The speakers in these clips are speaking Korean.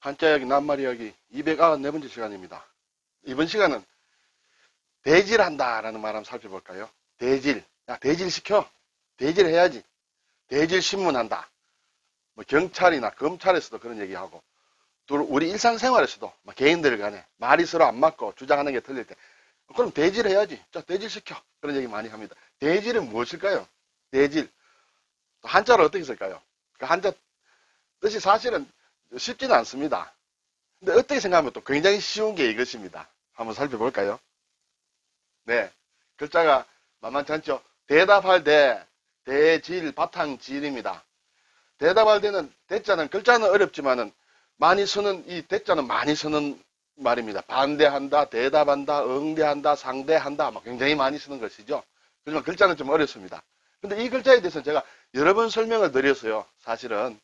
한자 이야기, 낱말 이야기 294번째 시간입니다. 이번 시간은 대질한다라는 말 한번 살펴볼까요? 대질. 야, 대질시켜. 대질해야지. 대질신문한다. 뭐 경찰이나 검찰에서도 그런 얘기하고, 또 우리 일상생활에서도 개인들 간에 말이 서로 안 맞고 주장하는 게 틀릴 때, 그럼 대질해야지. 자, 대질시켜. 그런 얘기 많이 합니다. 대질은 무엇일까요? 대질. 한자로 어떻게 쓸까요? 그 한자 뜻이 사실은 쉽지는 않습니다. 근데 어떻게 생각하면 또 굉장히 쉬운 게 이것입니다. 한번 살펴볼까요? 네. 글자가 만만치 않죠? 대답할 대, 대질, 바탕질입니다. 대답할 때는, 대자는, 글자는 어렵지만은, 많이 쓰는, 이 대자는 많이 쓰는 말입니다. 반대한다, 대답한다, 응대한다, 상대한다, 굉장히 많이 쓰는 것이죠. 하지만 글자는 좀 어렵습니다. 근데 이 글자에 대해서는 제가 여러 번 설명을 드렸어요. 사실은.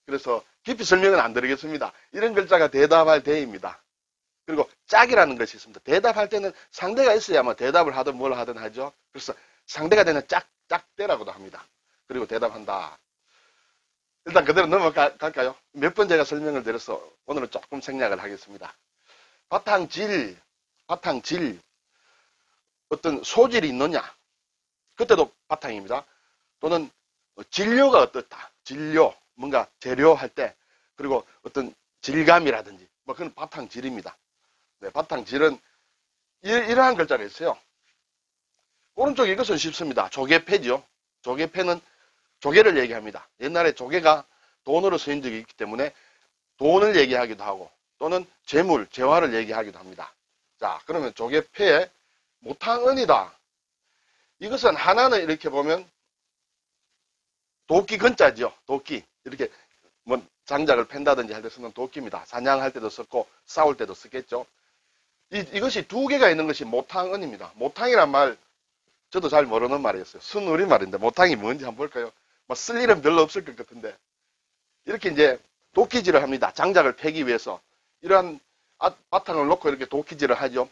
그래서 깊이 설명은 안 드리겠습니다. 이런 글자가 대답할 대입니다. 그리고 짝이라는 것이 있습니다. 대답할 때는 상대가 있어야 뭐 대답을 하든 뭘 하든 하죠. 그래서 상대가 되는 짝대라고도 합니다. 그리고 대답한다. 일단 그대로 넘어갈까요? 몇 번 제가 설명을 드려서 오늘은 조금 생략을 하겠습니다. 바탕질. 어떤 소질이 있느냐. 그때도 바탕입니다. 또는 진료가 어떻다. 진료. 뭔가 재료할 때. 그리고 어떤 질감이라든지. 그건 바탕질입니다. 네, 바탕질은 이러한 글자가 있어요. 오른쪽 이것은 쉽습니다. 조개패죠. 조개패는 조개를 얘기합니다. 옛날에 조개가 돈으로 쓰인 적이 있기 때문에 돈을 얘기하기도 하고 또는 재물, 재화를 얘기하기도 합니다. 자, 그러면 조개패에 모탕은이다. 이것은 하나는 이렇게 보면 도끼 근자죠. 도끼. 이렇게 뭐 장작을 팬다든지 할 때 쓰는 도끼입니다. 사냥할 때도 썼고 싸울 때도 쓰겠죠. 이것이 두 개가 있는 것이 모탕은입니다. 모탕이란 말 저도 잘 모르는 말이었어요. 순우리말인데 모탕이 뭔지 한번 볼까요? 쓸 일은 별로 없을 것 같은데 이렇게 이제 도끼질을 합니다. 장작을 패기 위해서 이러한 바탕을 놓고 이렇게 도끼질을 하죠.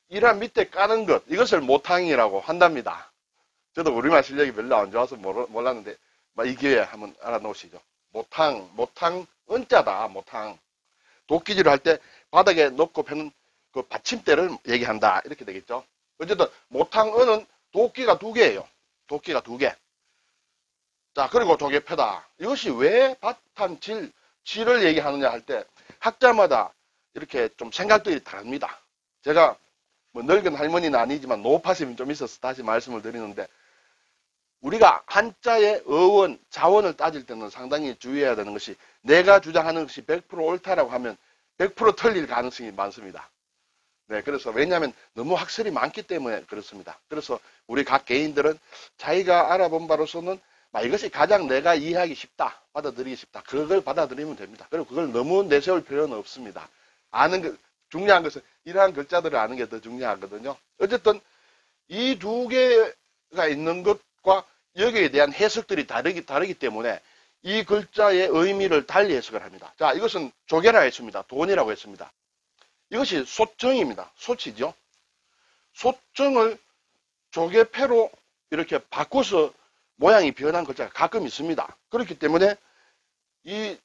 이러한 밑에 까는 것, 이것을 모탕이라고 한답니다. 저도 우리말 실력이 별로 안 좋아서 몰랐는데 이 기회에 한번 알아놓으시죠. 모탕 은자다. 모탕. 도끼질을 할 때 바닥에 놓고 패는 그 받침대를 얘기한다. 이렇게 되겠죠. 어쨌든 모탕은은 도끼가 두 개예요. 도끼가 두 개. 자, 그리고 조개패다. 이것이 왜 질을 얘기하느냐 할 때 학자마다 이렇게 좀 생각들이 다릅니다. 제가 뭐 늙은 할머니는 아니지만 노파심이 좀 있어서 다시 말씀을 드리는데 우리가 한자의 어원, 자원을 따질 때는 상당히 주의해야 되는 것이 내가 주장하는 것이 100% 옳다라고 하면 100% 틀릴 가능성이 많습니다. 네, 그래서 왜냐하면 너무 학설이 많기 때문에 그렇습니다. 그래서 우리 각 개인들은 자기가 알아본 바로서는 이것이 가장 내가 이해하기 쉽다, 받아들이기 쉽다. 그걸 받아들이면 됩니다. 그리고 그걸 너무 내세울 필요는 없습니다. 아는 것, 중요한 것은 이러한 글자들을 아는 게 더 중요하거든요. 어쨌든 이 두 개가 있는 것과 여기에 대한 해석들이 다르기 때문에 이 글자의 의미를 달리 해석을 합니다. 자, 이것은 조개라 했습니다. 돈이라고 했습니다. 이것이 소정입니다. 소치죠. 소정을 조개패로 이렇게 바꿔서 모양이 변한 글자가 가끔 있습니다. 그렇기 때문에 이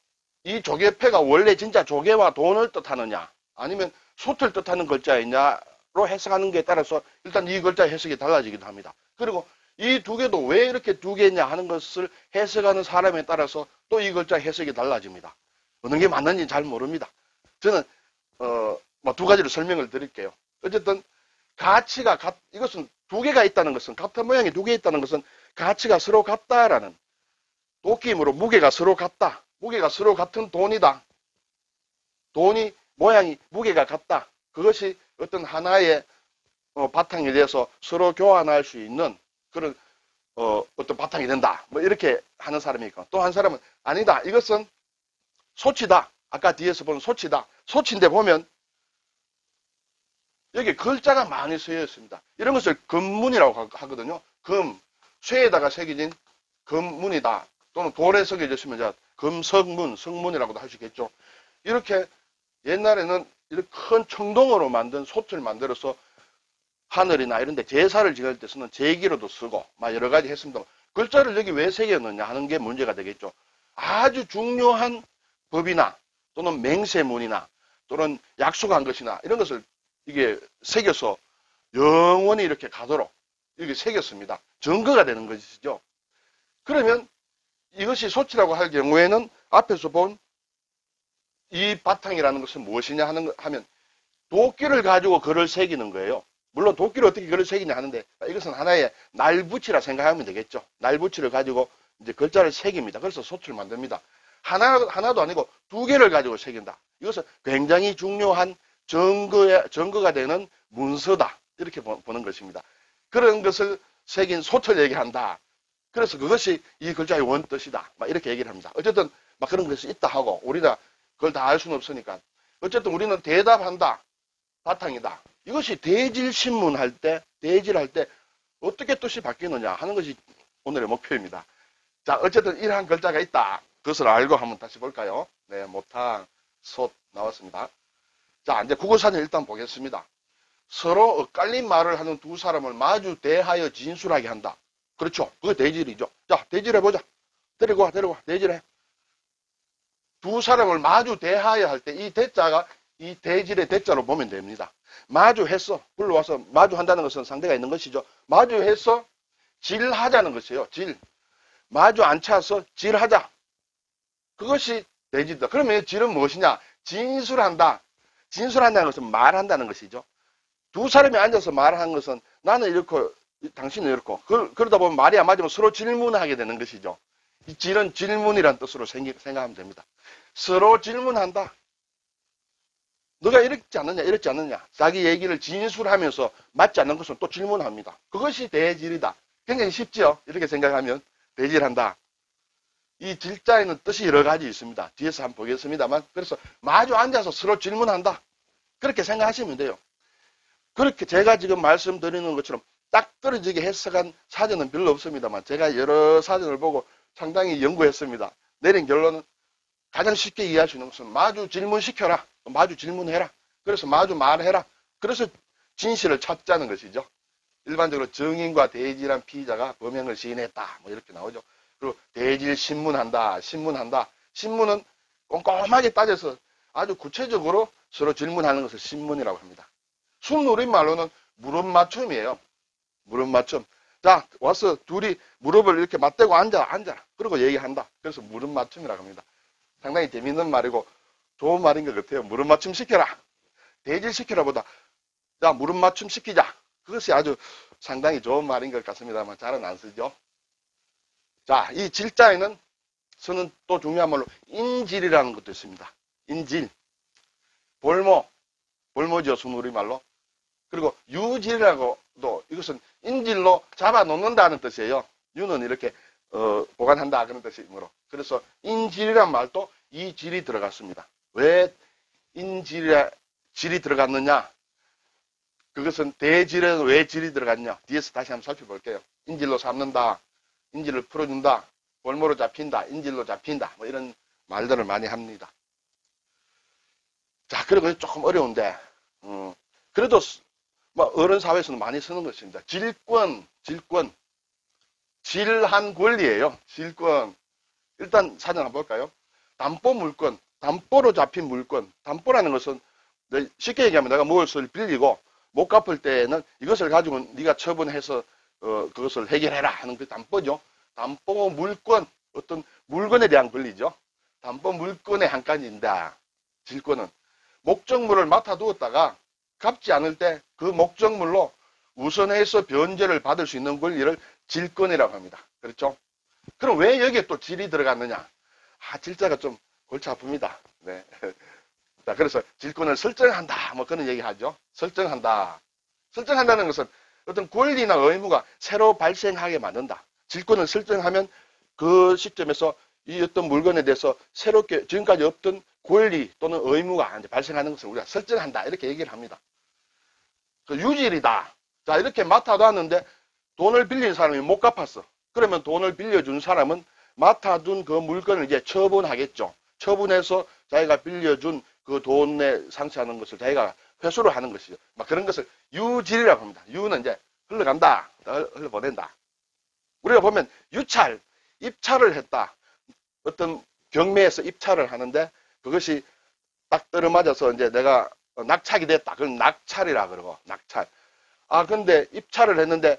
조개패가 원래 진짜 조개와 돈을 뜻하느냐 아니면 솥을 뜻하는 글자이냐로 해석하는 것에 따라서 일단 이 글자 해석이 달라지기도 합니다. 그리고 이 두 개도 왜 이렇게 두 개냐 하는 것을 해석하는 사람에 따라서 또 이 글자 해석이 달라집니다. 어느 게 맞는지 잘 모릅니다. 저는 두 가지로 설명을 드릴게요. 어쨌든 가치가 이것은 두 개가 있다는 것은 같은 모양이 두 개 있다는 것은 가치가 서로 같다라는 도끼이므로 무게가 서로 같다. 무게가 서로 같은 돈이다. 돈이 모양이 무게가 같다. 그것이 어떤 하나의 바탕이 돼서 서로 교환할 수 있는 그런 어떤 바탕이 된다. 이렇게 하는 사람이 있고 또 한 사람은 아니다. 이것은 소치다. 아까 뒤에서 본 소치다. 소치인데 보면 여기 글자가 많이 쓰여 있습니다. 이런 것을 금문이라고 하거든요. 쇠에다가 새겨진 금문이다. 또는 돌에 새겨졌으면 금석문, 성문이라고도 할 수 있겠죠. 이렇게 옛날에는 이렇게 큰 청동으로 만든 솥을 만들어서 하늘이나 이런 데 제사를 지낼 때 쓰는 제기로도 쓰고 여러 가지 했습니다. 글자를 여기 왜 새겼느냐 하는 게 문제가 되겠죠. 아주 중요한 법이나 또는 맹세문이나 또는 약속한 것이나 이런 것을 이게 새겨서 영원히 이렇게 가도록 이렇게 새겼습니다. 증거가 되는 것이죠. 그러면 이것이 소치라고 할 경우에는 앞에서 본 이 바탕이라는 것은 무엇이냐 하면 도끼를 가지고 글을 새기는 거예요. 물론 도끼를 어떻게 글을 새기냐 하는데 이것은 하나의 날붙이라 생각하면 되겠죠. 날붙이를 가지고 이제 글자를 새깁니다. 그래서 소치를 만듭니다. 하나도 아니고 두 개를 가지고 새긴다. 이것은 굉장히 중요한 증거가 되는 문서다. 이렇게 보는 것입니다. 그런 것을 새긴 소를 얘기한다. 그래서 그것이 이 글자의 원뜻이다. 막 이렇게 얘기를 합니다. 어쨌든 막 그런 것이 있다 하고 우리가 그걸 다 알 수는 없으니까 어쨌든 우리는 대답한다. 바탕이다. 이것이 대질신문할 때, 대질할 때 어떻게 뜻이 바뀌느냐 하는 것이 오늘의 목표입니다. 자, 어쨌든 이러한 글자가 있다. 그것을 알고 한번 다시 볼까요? 네, 모탕, 솥 나왔습니다. 자, 이제 국어사전 일단 보겠습니다. 서로 엇갈린 말을 하는 두 사람을 마주 대하여 진술하게 한다. 그렇죠. 그게 대질이죠. 자, 대질해보자. 데리고 와, 대질해. 두 사람을 마주 대하여 할 때 이 대자가 이 대질의 대자로 보면 됩니다. 마주했어. 불러와서 마주한다는 것은 상대가 있는 것이죠. 마주해서 질하자는 것이에요. 질. 마주 앉혀서 질하자. 그것이 대질이다. 그러면 질은 무엇이냐? 진술한다. 진술한다는 것은 말한다는 것이죠. 두 사람이 앉아서 말하는 것은 나는 이렇고 당신은 이렇고 그러다 보면 말이 안 맞으면 서로 질문하게 되는 것이죠. 이 질은 질문이란 뜻으로 생각하면 됩니다. 서로 질문한다. 너가 이렇지 않느냐 이렇지 않느냐 자기 얘기를 진술하면서 맞지 않는 것은 또 질문합니다. 그것이 대질이다. 굉장히 쉽죠. 이렇게 생각하면 대질한다. 이 질자에는 뜻이 여러 가지 있습니다. 뒤에서 한번 보겠습니다만 그래서 마주 앉아서 서로 질문한다. 그렇게 생각하시면 돼요. 그렇게 제가 지금 말씀드리는 것처럼 딱 떨어지게 해석한 사전은 별로 없습니다만 제가 여러 사전을 보고 상당히 연구했습니다. 내린 결론은 가장 쉽게 이해할 수 있는 것은 마주 질문시켜라. 마주 질문해라. 그래서 마주 말해라. 그래서 진실을 찾자는 것이죠. 일반적으로 증인과 대질한 피의자가 범행을 시인했다. 뭐 이렇게 나오죠. 그리고 대질 신문한다. 신문은 꼼꼼하게 따져서 아주 구체적으로 서로 질문하는 것을 신문이라고 합니다. 순우리말로는 무릎 맞춤이에요. 무릎 맞춤. 자, 와서 둘이 무릎을 이렇게 맞대고 앉아. 그리고 얘기한다. 그래서 무릎 맞춤이라고 합니다. 상당히 재밌는 말이고 좋은 말인 것 같아요. 무릎 맞춤 시켜라. 대질 시켜라 보다. 자, 무릎 맞춤 시키자. 그것이 아주 상당히 좋은 말인 것 같습니다만 잘은 안 쓰죠. 자, 이 질자에는 쓰는 또 중요한 말로 인질이라는 것도 있습니다. 인질. 볼모죠. 순우리말로. 그리고 유질이라고도 이것은 인질로 잡아놓는다는 뜻이에요. 유는 이렇게 보관한다 그런 뜻이므로. 그래서 인질이란 말도 이 질이 들어갔습니다. 왜 질이 들어갔느냐? 그것은 대질에는 왜 질이 들어갔냐? 뒤에서 다시 한번 살펴볼게요. 인질로 잡는다. 인질을 풀어준다. 볼모로 잡힌다. 인질로 잡힌다. 뭐 이런 말들을 많이 합니다. 자, 그리고 조금 어려운데 그래도 뭐 어른 사회에서는 많이 쓰는 것입니다. 질권. 질한 권리예요. 질권. 일단 사전 한번 볼까요? 담보 물권. 담보로 잡힌 물권. 담보라는 것은 쉽게 얘기하면 내가 무엇을 빌리고 못 갚을 때는 이것을 가지고 네가 처분해서 그것을 해결해라 하는 그 담보죠. 담보 물권. 어떤 물건에 대한 권리죠. 담보 물권의 한 가지인다. 질권은 목적물을 맡아두었다가 갚지 않을 때 그 목적물로 우선해서 변제를 받을 수 있는 권리를 질권이라고 합니다. 그렇죠? 그럼 왜 여기에 또 질이 들어갔느냐? 질자가 좀 골치 아픕니다. 네. 자, 그래서 질권을 설정한다. 뭐 그런 얘기 하죠. 설정한다. 설정한다는 것은 어떤 권리나 의무가 새로 발생하게 만든다. 질권을 설정하면 그 시점에서 이 어떤 물건에 대해서 새롭게 지금까지 없던 권리 또는 의무가 이제 발생하는 것을 우리가 설정한다. 이렇게 얘기를 합니다. 그 유질이다. 자, 이렇게 맡아뒀는데 돈을 빌린 사람이 못 갚았어. 그러면 돈을 빌려준 사람은 맡아둔 그 물건을 이제 처분하겠죠. 처분해서 자기가 빌려준 그 돈에 상처하는 것을 자기가 회수를 하는 것이죠. 막 그런 것을 유질이라고 합니다. 유는 이제 흘러간다. 흘러보낸다. 우리가 보면 입찰을 했다. 어떤 경매에서 입찰을 하는데 그것이 딱 떨어맞아서 이제 내가 낙찰이 됐다. 그건 낙찰이라 그러고, 낙찰. 아, 근데 입찰을 했는데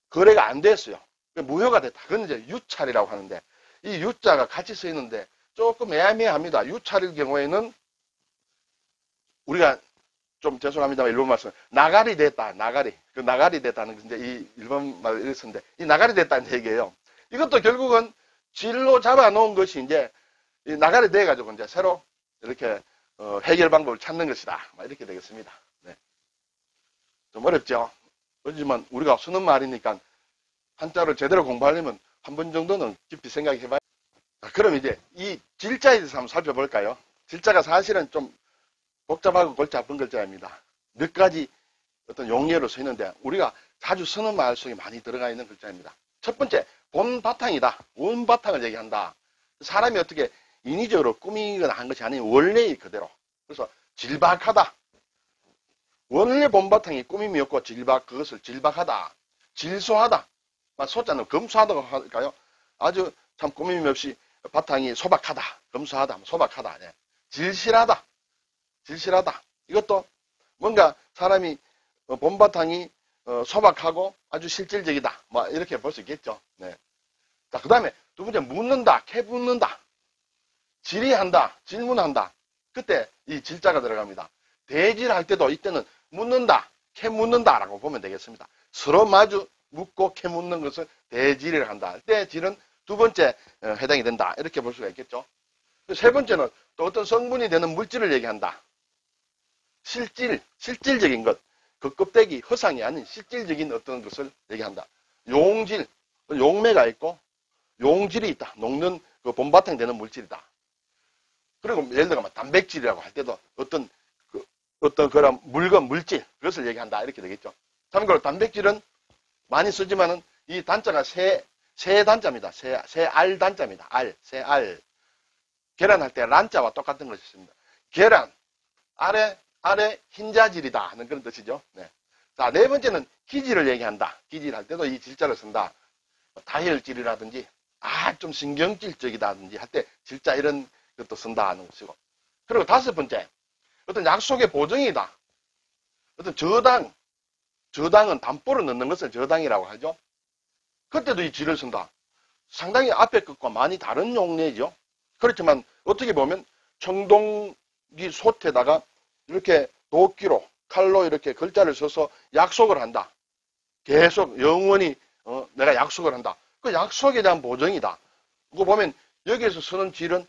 거래가 안 됐어요. 무효가 됐다. 그건 이제 유찰이라고 하는데, 이 유자가 같이 쓰이는데 조금 애매합니다. 유찰일 경우에는 우리가 좀 죄송합니다만 일본 말씀, 나가리 됐다. 나가리. 그 나가리 됐다는 이제 이 일본 말을 이렇게 쓰는데, 이 나가리 됐다는 얘기예요. 이것도 결국은 질로 잡아놓은 것이 이제 이 나가리 돼가지고 이제 새로 이렇게 해결 방법을 찾는 것이다. 이렇게 되겠습니다. 네. 좀 어렵죠. 그렇지만 우리가 쓰는 말이니까 한자를 제대로 공부하려면 한 번 정도는 깊이 생각해봐야. 그럼 이제 이 질자에 대해서 한번 살펴볼까요? 질자가 사실은 좀 복잡하고 골치 아픈 글자입니다. 몇 가지 어떤 용례로 쓰이는데 우리가 자주 쓰는 말 속에 많이 들어가 있는 글자입니다. 첫 번째, 본 바탕이다. 원 바탕을 얘기한다. 사람이 어떻게 인위적으로 꾸미거나 한 것이 아닌 원래의 그대로. 그래서 질박하다. 원래 본 바탕이 꾸밈이었고 그것을 질박하다. 질소하다. 소자는 검소하다고 할까요? 아주 참 꾸밈이 없이 바탕이 소박하다. 검소하다. 소박하다. 네. 질실하다. 질실하다. 이것도 뭔가 사람이 본 바탕이 소박하고 아주 실질적이다. 이렇게 볼 수 있겠죠. 네. 자, 그 다음에 두 번째, 묻는다. 캐묻는다. 질의한다. 질문한다. 그때 이 질자가 들어갑니다. 대질할 때도 이때는 묻는다. 캐묻는다라고 보면 되겠습니다. 서로 마주 묻고 캐묻는 것을 대질을 한다 할 때 질은 두 번째 해당이 된다. 이렇게 볼 수가 있겠죠. 세 번째는 또 어떤 성분이 되는 물질을 얘기한다. 실질적인 것. 그 껍데기, 허상이 아닌 실질적인 어떤 것을 얘기한다. 용질, 용매가 있고 용질이 있다. 녹는 그 본바탕이 되는 물질이다. 그리고 예를 들어 단백질이라고 할 때도 어떤 그런 물질, 그것을 얘기한다. 이렇게 되겠죠. 참고로 단백질은 많이 쓰지만은 이 단자가 세 단자입니다. 세 알 단자입니다. 세 알. 계란할 때 란자와 똑같은 것이 있습니다. 계란, 아래 흰자질이다 하는 그런 뜻이죠. 네. 자, 네 번째는 기질을 얘기한다. 기질할 때도 이 질자를 쓴다. 다혈질이라든지, 좀 신경질적이다든지 할 때 질자 이런 것도 쓴다 하는 것이고. 그리고 다섯 번째, 어떤 약속의 보증이다. 어떤 저당은 담보를 넣는 것을 저당이라고 하죠. 그때도 이 질을 쓴다. 상당히 앞에 것과 많이 다른 용례죠. 그렇지만 어떻게 보면 청동기 솥에다가 이렇게 도끼로 칼로 이렇게 글자를 써서 약속을 한다. 계속 영원히 내가 약속을 한다. 그 약속에 대한 보증이다. 그거 보면 여기에서 쓰는 질은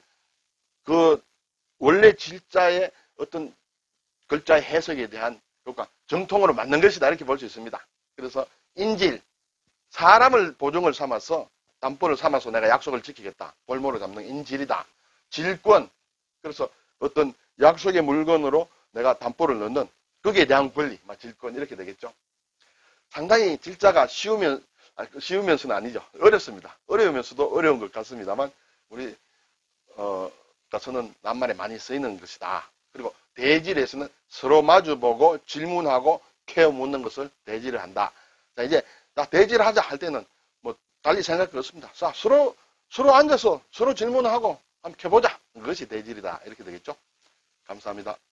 그 원래 질자의 어떤 글자의 해석에 대한 그러니까 정통으로 맞는 것이다. 이렇게 볼 수 있습니다. 그래서 인질, 사람을 보증을 삼아서 담보를 삼아서 내가 약속을 지키겠다. 볼모로 잡는 인질이다. 질권, 그래서 어떤 약속의 물건으로 내가 담보를 넣는 거기에 대한 권리, 질권 이렇게 되겠죠. 상당히 질자가 쉬우면서는 아니죠. 어렵습니다. 어려우면서도 어려운 것 같습니다만 우리 가서는 낱말에 많이 쓰이는 것이다. 그리고 대질에서는 서로 마주보고 질문하고 캐어 묻는 것을 대질을 한다. 자, 이제 대질을 하자 할 때는 달리 생각 그렇습니다. 자, 서로 앉아서 서로 질문하고 한번 켜보자. 그것이 대질이다. 이렇게 되겠죠. 감사합니다.